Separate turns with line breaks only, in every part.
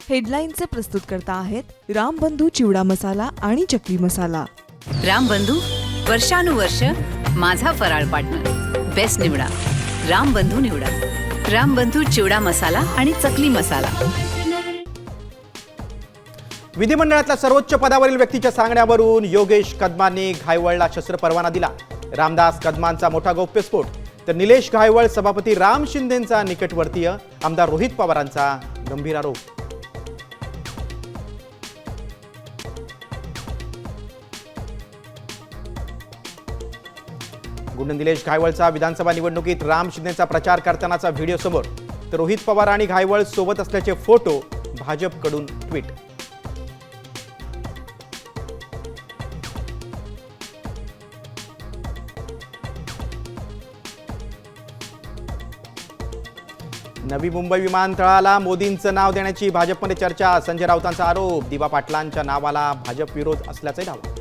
हेडलाईनचे प्रस्तुतकर्ता आहेत रामबंधू चिवडा मसाला आणि चकली मसाला.
रामबंधू वर्षानुवर्ष माझा फराळ पार्टनर. बेस्ट निवडा, रामबंधू निवडा. रामबंधू चिवडा मसाला आणि चकली मसाला.
विधिमंडळातल्या सर्वोच्च पदावरील व्यक्तीच्या सांगण्यावरून योगेश कदमांनी घायवळला शस्त्र परवाना दिला. रामदास कदमांचा मोठा गौप्यस्फोट, तर निलेश घायवळ सभापती राम शिंदेंचा निकटवर्तीय आमदार रोहित पवारांचा गंभीर आरोप. गुंड निलेश घायवळचा विधानसभा निवडणुकीत राम शिंदेचा प्रचार करतानाचा व्हिडिओ समोर, तर रोहित पवार आणि घायवळ सोबत असल्याचे फोटो भाजपकडून ट्विट. नवी मुंबई विमानतळाला मोदींचं नाव देण्याची भाजपमध्ये चर्चा. संजय राऊतांचा आरोप, दिवा पाटलांच्या नावाला भाजप विरोध असल्याचा दावा.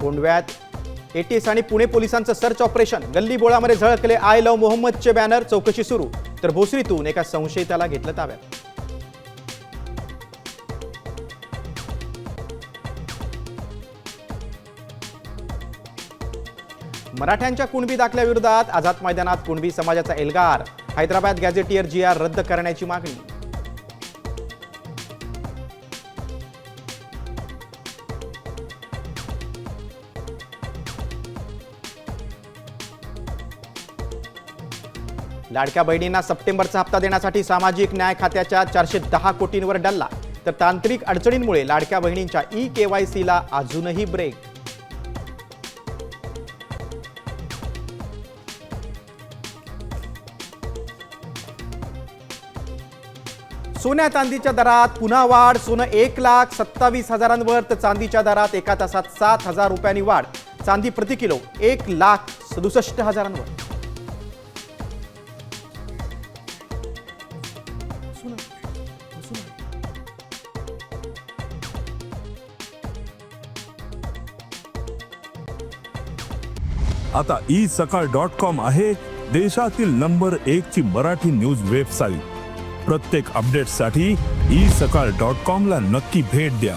कोंडव्यात एटीएस आणि पुणे पोलिसांचं सर्च ऑपरेशन. गल्ली बोळामध्ये झळकले आय लव्ह मोहम्मदचे बॅनर. चौकशी सुरू, तर भोसरीतून एका संशयिताला घेतलं ताब्यात. मराठ्यांच्या कुणबी दाखल्याविरोधात आझाद मैदानात कुणबी समाजाचा एल्गार. हैदराबाद गॅझेटियर GR रद्द करण्याची मागणी. लाडक्या बहिणींना सप्टेंबरचा हप्ता देण्यासाठी सामाजिक न्याय खात्याच्या 410 कोटींवर डल्ला, तर तांत्रिक अडचणींमुळे लाडक्या बहिणींच्या KYC ला अजूनही ब्रेक. सोन्या चांदीच्या दरात पुन्हा वाढ. सोनं 1,27,000 तर चांदीच्या दरात एका तासात 7,000 रुपयांनी वाढ. चांदी प्रति किलो 1,67,000.
आता isakal.com आहे देशातील नंबर 1 ची मराठी न्यूज वेबसाईट. प्रत्येक अपडेटसाठी isakal.com ला नक्की भेट द्या.